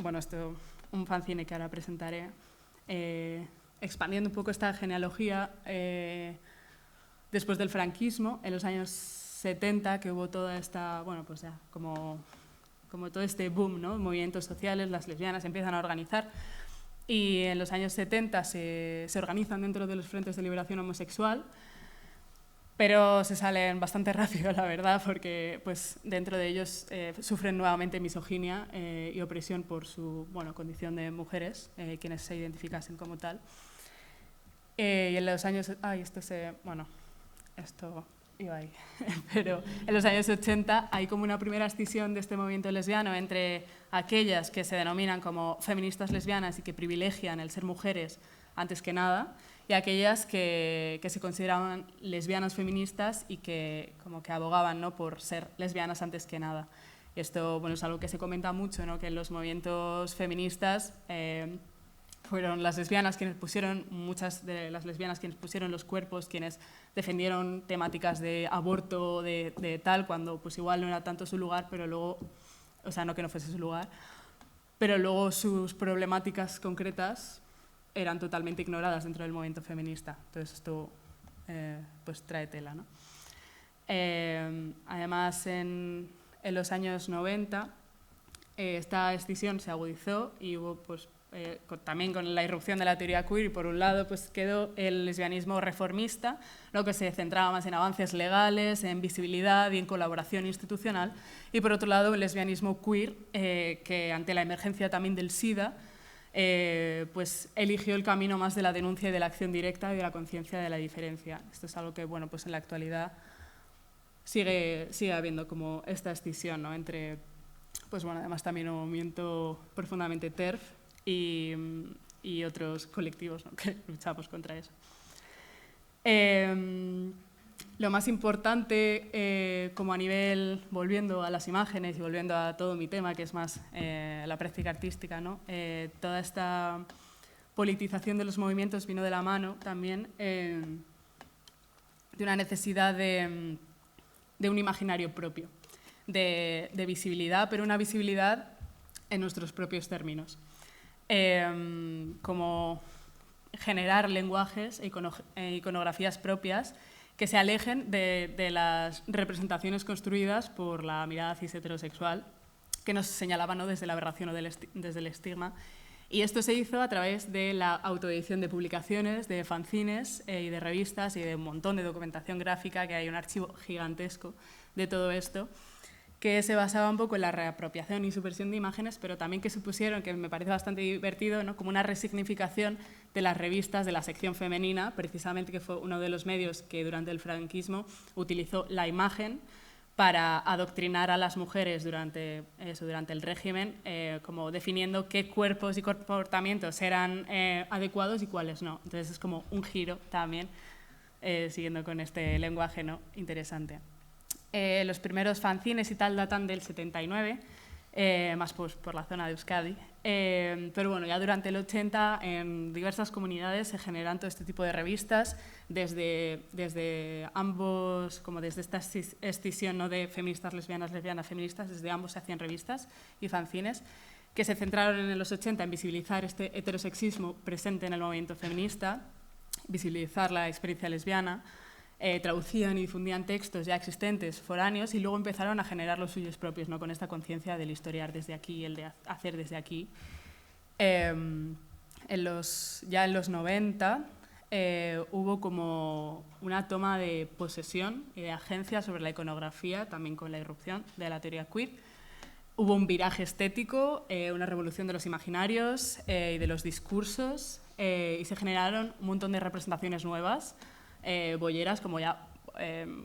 Bueno, esto, un fanzine que ahora presentaré, expandiendo un poco esta genealogía, después del franquismo, en los años 70, que hubo toda esta, bueno, pues ya, como todo este boom, ¿no?, movimientos sociales, las lesbianas empiezan a organizar, y en los años 70 se organizan dentro de los frentes de liberación homosexual, pero se salen bastante rápido, la verdad, porque pues, dentro de ellos sufren nuevamente misoginia y opresión por su condición de mujeres, quienes se identificasen como tal. Y en los años... esto iba ahí. Pero en los años 80 hay como una primera escisión de este movimiento lesbiano entre aquellas que se denominan como feministas lesbianas y que privilegian el ser mujeres antes que nada, y aquellas que se consideraban lesbianas feministas y que como que abogaban, ¿no?, por ser lesbianas antes que nada. Y esto, bueno, es algo que se comenta mucho, ¿no? Que en los movimientos feministas fueron las lesbianas quienes pusieron, muchas de las lesbianas quienes pusieron los cuerpos, quienes defendieron temáticas de aborto, de tal, cuando pues igual no era tanto su lugar, pero luego, o sea, no que no fuese su lugar, pero luego sus problemáticas concretas eran totalmente ignoradas dentro del movimiento feminista. Entonces esto pues trae tela, ¿no? Además, en los años 90 esta escisión se agudizó y hubo pues, también con la irrupción de la teoría queer, y por un lado pues, quedó el lesbianismo reformista, ¿no? Que se centraba más en avances legales, en visibilidad y en colaboración institucional, y por otro lado el lesbianismo queer, que ante la emergencia también del SIDA, pues eligió el camino más de la denuncia y de la acción directa y de la conciencia de la diferencia. Esto es algo que bueno, pues en la actualidad sigue habiendo como esta escisión, ¿no? Entre, pues bueno, además también un movimiento profundamente TERF y otros colectivos, ¿no? Que luchamos contra eso. Lo más importante, como a nivel, volviendo a las imágenes y volviendo a todo mi tema, que es más la práctica artística, ¿no? Toda esta politización de los movimientos vino de la mano también de una necesidad de un imaginario propio, de visibilidad, pero una visibilidad en nuestros propios términos. Como generar lenguajes e iconografías propias que se alejen de las representaciones construidas por la mirada cis heterosexual que nos señalaba, ¿no? Desde la aberración o desde el estigma. Y esto se hizo a través de la autoedición de publicaciones, de fanzines y de revistas y de un montón de documentación gráfica, que hay un archivo gigantesco de todo esto, que se basaba un poco en la reapropiación y subversión de imágenes, pero también que supusieron, que me parece bastante divertido, ¿no? Como una resignificación de las revistas de la sección femenina, precisamente, que fue uno de los medios que durante el franquismo utilizó la imagen para adoctrinar a las mujeres durante el régimen, como definiendo qué cuerpos y comportamientos eran adecuados y cuáles no. Entonces es como un giro también, siguiendo con este lenguaje, ¿no? Interesante. Los primeros fanzines y tal datan del 79, más pues, por la zona de Euskadi. Pero bueno, ya durante el 80 en diversas comunidades se generan todo este tipo de revistas, desde ambos, como desde esta escisión, ¿no? De feministas, lesbianas, feministas, desde ambos se hacían revistas y fanzines que se centraron en los 80 en visibilizar este heterosexismo presente en el movimiento feminista, visibilizar la experiencia lesbiana. Traducían y difundían textos ya existentes, foráneos, y luego empezaron a generar los suyos propios, ¿no? Con esta conciencia del historiar desde aquí y el de hacer desde aquí. Ya en los 90 hubo como una toma de posesión y de agencia sobre la iconografía, también con la irrupción de la teoría queer. Hubo un viraje estético, una revolución de los imaginarios y de los discursos, y se generaron un montón de representaciones nuevas, bolleras, como ya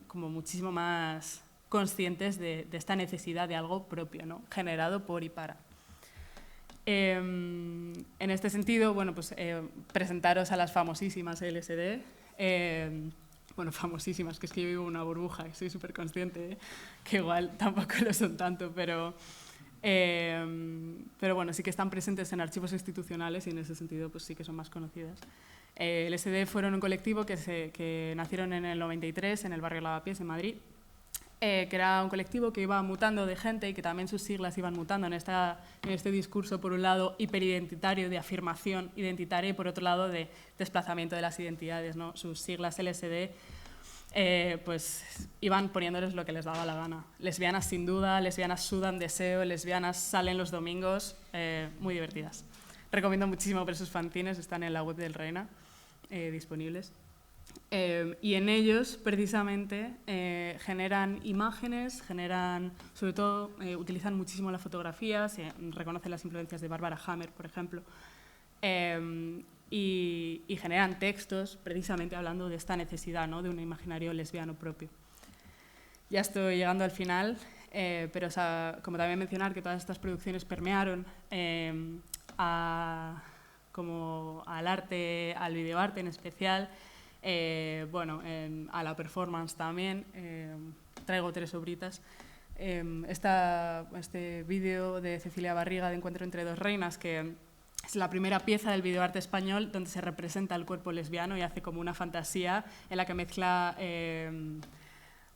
como muchísimo más conscientes de esta necesidad de algo propio, ¿no? Generado por y para. En este sentido, bueno, pues, presentaros a las famosísimas LSD, bueno, famosísimas, que es que yo vivo en una burbuja, y soy súper consciente, que igual tampoco lo son tanto, pero bueno, sí que están presentes en archivos institucionales y en ese sentido pues sí que son más conocidas. El SD fueron un colectivo que nacieron en el 93 en el barrio Lavapiés, en Madrid, que era un colectivo que iba mutando de gente y que también sus siglas iban mutando en este discurso, por un lado, hiperidentitario, de afirmación identitaria, y por otro lado, de desplazamiento de las identidades, ¿no? Sus siglas LSD pues iban poniéndoles lo que les daba la gana. Lesbianas sin duda, lesbianas sudan deseo, lesbianas salen los domingos, muy divertidas. Recomiendo muchísimo ver sus fanzines, están en la web del Reina, disponibles. Y en ellos, precisamente, generan imágenes, sobre todo, utilizan muchísimo la fotografía, se reconocen las influencias de Barbara Hammer, por ejemplo, y generan textos, precisamente hablando de esta necesidad, ¿no? De un imaginario lesbiano propio. Ya estoy llegando al final, pero o sea, como también mencionar que todas estas producciones permearon como al arte, al videoarte en especial, bueno, a la performance también. Traigo 3 obritas este vídeo de Cecilia Barriga de Encuentro entre dos reinas, que es la primera pieza del videoarte español donde se representa el cuerpo lesbiano y hace como una fantasía en la que mezcla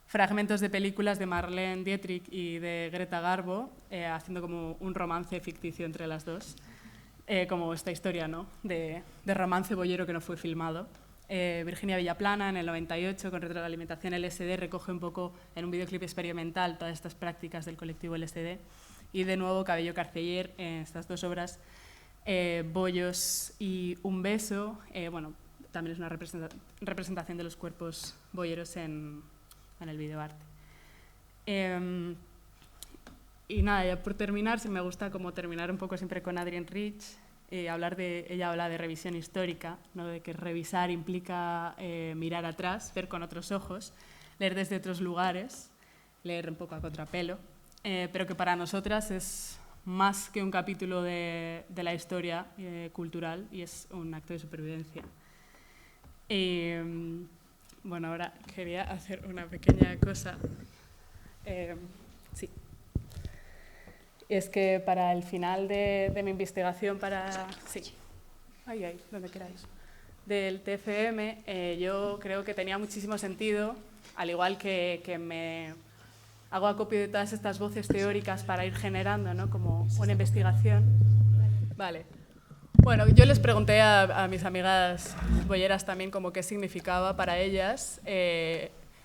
fragmentos de películas de Marlene Dietrich y de Greta Garbo, haciendo como un romance ficticio entre las dos, como esta historia, ¿no?, de romance boyero que no fue filmado. Virginia Villaplana, en el 98, con Retroalimentación LSD, recoge un poco en un videoclip experimental todas estas prácticas del colectivo LSD. Y de nuevo Cabello Carceller, en estas dos obras, Bollos y Un beso, bueno, también es una representación de los cuerpos boyeros en el videoarte. Y nada, ya por terminar, me gusta como terminar un poco siempre con Adrienne Rich. Ella habla de revisión histórica, ¿no?, de que revisar implica mirar atrás, ver con otros ojos, leer desde otros lugares, leer un poco a contrapelo, pero que para nosotras es más que un capítulo de la historia cultural y es un acto de supervivencia. Bueno, ahora quería hacer una pequeña cosa. Sí. Es que para el final de mi investigación, donde queráis, del TFM, yo creo que tenía muchísimo sentido, al igual que me hago acopio de todas estas voces teóricas para ir generando, ¿no?, como una investigación. Vale. Bueno, yo les pregunté a mis amigas boyeras también como qué significaba para ellas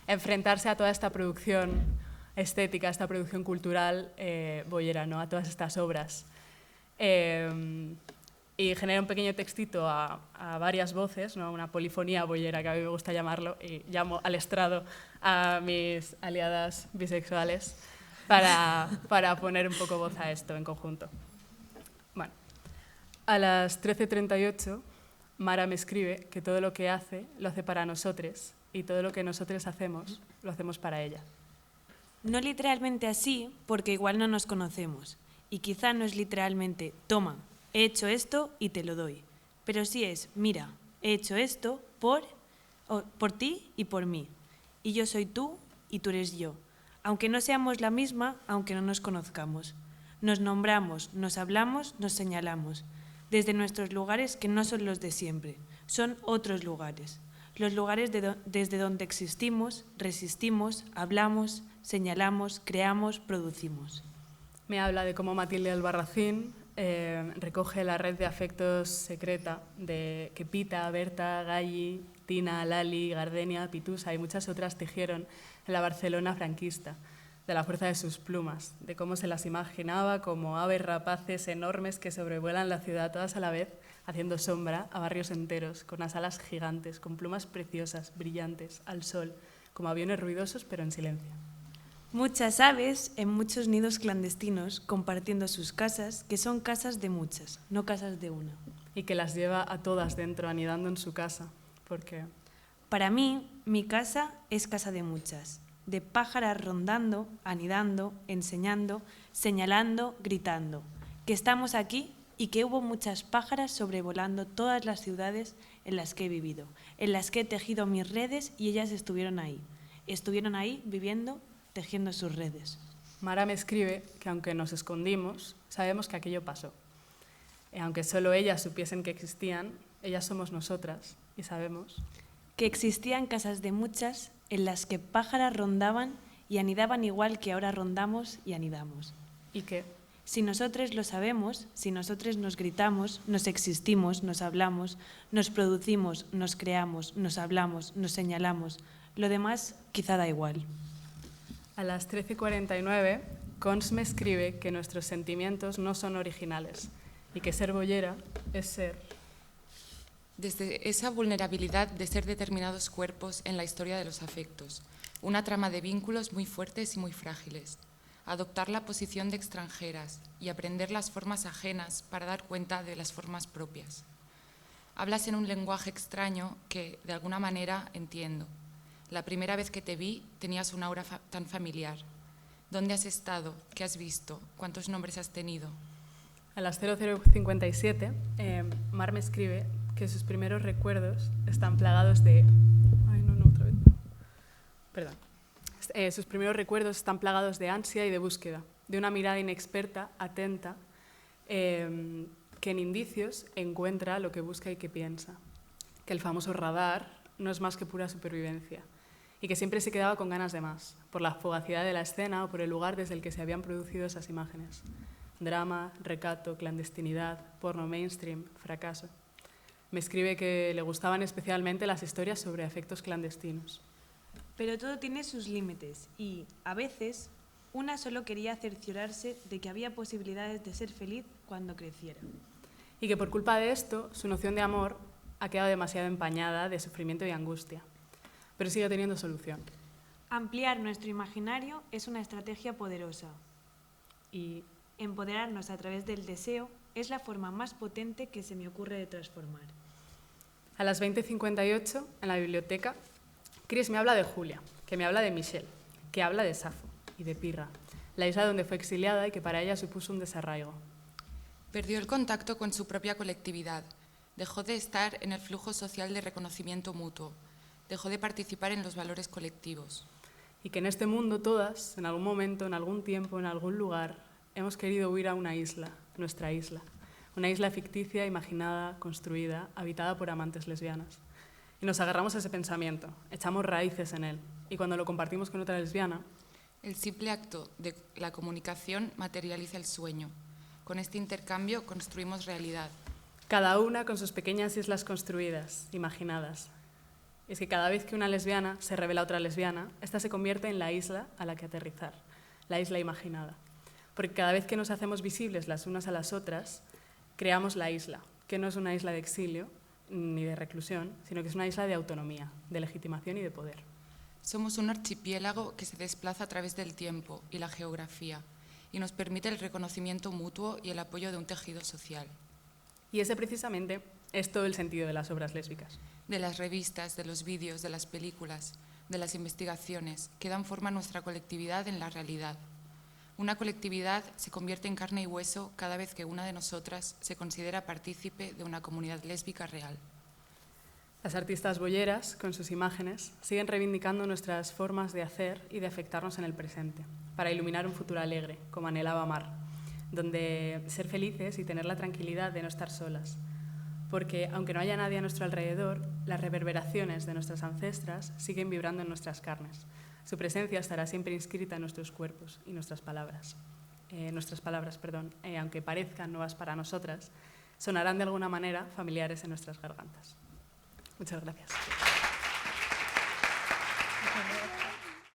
enfrentarse a toda esta producción estética, esta producción cultural boyera, ¿no?, a todas estas obras. Y generé un pequeño textito a varias voces, ¿no?, una polifonía boyera, que a mí me gusta llamarlo, y llamo al estrado a mis aliadas bisexuales para poner un poco voz a esto en conjunto. Bueno, a las 13:38, Mara me escribe que todo lo que hace, lo hace para nosotros, y todo lo que nosotros hacemos, lo hacemos para ella. No literalmente así, porque igual no nos conocemos. Y quizá no es literalmente, toma, he hecho esto y te lo doy. Pero sí es, mira, he hecho esto por ti y por mí. Y yo soy tú y tú eres yo. Aunque no seamos la misma, aunque no nos conozcamos. Nos nombramos, nos hablamos, nos señalamos. Desde nuestros lugares que no son los de siempre, son otros lugares. Los lugares desde donde existimos, resistimos, hablamos, señalamos, creamos, producimos. Me habla de cómo Matilde Albarracín recoge la red de afectos secreta que Pita, Berta, Galli, Tina, Lali, Gardenia, Pitusa y muchas otras tejieron en la Barcelona franquista, de la fuerza de sus plumas, de cómo se las imaginaba como aves rapaces enormes que sobrevuelan la ciudad todas a la vez, haciendo sombra a barrios enteros, con las alas gigantes, con plumas preciosas, brillantes, al sol, como aviones ruidosos pero en silencio. Muchas aves en muchos nidos clandestinos compartiendo sus casas, que son casas de muchas, no casas de una. Y que las lleva a todas dentro, anidando en su casa, porque... Para mí, mi casa es casa de muchas, de pájaras rondando, anidando, enseñando, señalando, gritando, que estamos aquí y que hubo muchas pájaras sobrevolando todas las ciudades en las que he vivido, en las que he tejido mis redes y ellas estuvieron ahí viviendo, tejiendo sus redes. Mara me escribe que aunque nos escondimos, sabemos que aquello pasó. Aunque solo ellas supiesen que existían, ellas somos nosotras y sabemos que existían casas de muchas en las que pájaras rondaban y anidaban igual que ahora rondamos y anidamos. Y que si nosotros lo sabemos, si nosotros nos gritamos, nos existimos, nos hablamos, nos producimos, nos creamos, nos hablamos, nos señalamos, lo demás quizá da igual. A las 13:49, Cons me escribe que nuestros sentimientos no son originales y que ser boyera es ser... Desde esa vulnerabilidad de ser determinados cuerpos en la historia de los afectos, una trama de vínculos muy fuertes y muy frágiles, adoptar la posición de extranjeras y aprender las formas ajenas para dar cuenta de las formas propias. Hablas en un lenguaje extraño que, de alguna manera, entiendo. La primera vez que te vi, tenías una aura tan familiar. ¿Dónde has estado? ¿Qué has visto? ¿Cuántos nombres has tenido? A las 00:57, Mar me escribe que sus primeros recuerdos están plagados de... Ay, no, otra vez. Perdón. sus primeros recuerdos están plagados de ansia y de búsqueda, de una mirada inexperta, atenta, que en indicios encuentra lo que busca y que piensa. Que el famoso radar no es más que pura supervivencia y que siempre se quedaba con ganas de más, por la fugacidad de la escena o por el lugar desde el que se habían producido esas imágenes. Drama, recato, clandestinidad, porno mainstream, fracaso. Me escribe que le gustaban especialmente las historias sobre afectos clandestinos. Pero todo tiene sus límites y, a veces, una solo quería cerciorarse de que había posibilidades de ser feliz cuando creciera. Y que por culpa de esto, su noción de amor ha quedado demasiado empañada de sufrimiento y angustia, pero sigue teniendo solución. Ampliar nuestro imaginario es una estrategia poderosa. Y empoderarnos a través del deseo es la forma más potente que se me ocurre de transformar. a las 20:58, en la biblioteca, Chris me habla de Julia, que me habla de Michelle, que habla de Safo y de Pirra, la isla donde fue exiliada y que para ella supuso un desarraigo. Perdió el contacto con su propia colectividad, dejó de estar en el flujo social de reconocimiento mutuo, dejó de participar en los valores colectivos. Y que en este mundo todas, en algún momento, en algún tiempo, en algún lugar, hemos querido huir a una isla, nuestra isla. Una isla ficticia, imaginada, construida, habitada por amantes lesbianas. Y nos agarramos a ese pensamiento, echamos raíces en él. Y cuando lo compartimos con otra lesbiana, el simple acto de la comunicación materializa el sueño. Con este intercambio construimos realidad. Cada una con sus pequeñas islas construidas, imaginadas. Es que cada vez que una lesbiana se revela a otra lesbiana, esta se convierte en la isla a la que aterrizar, la isla imaginada. Porque cada vez que nos hacemos visibles las unas a las otras, creamos la isla, que no es una isla de exilio ni de reclusión, sino que es una isla de autonomía, de legitimación y de poder. Somos un archipiélago que se desplaza a través del tiempo y la geografía y nos permite el reconocimiento mutuo y el apoyo de un tejido social. Y ese precisamente es todo el sentido de las obras lésbicas. De las revistas, de los vídeos, de las películas, de las investigaciones que dan forma a nuestra colectividad en la realidad. Una colectividad se convierte en carne y hueso cada vez que una de nosotras se considera partícipe de una comunidad lésbica real. Las artistas bolleras, con sus imágenes, siguen reivindicando nuestras formas de hacer y de afectarnos en el presente, para iluminar un futuro alegre, como anhelaba Mar, donde ser felices y tener la tranquilidad de no estar solas. Porque, aunque no haya nadie a nuestro alrededor, las reverberaciones de nuestras ancestras siguen vibrando en nuestras carnes. Su presencia estará siempre inscrita en nuestros cuerpos y nuestras palabras, aunque parezcan nuevas para nosotras, sonarán de alguna manera familiares en nuestras gargantas. Muchas gracias.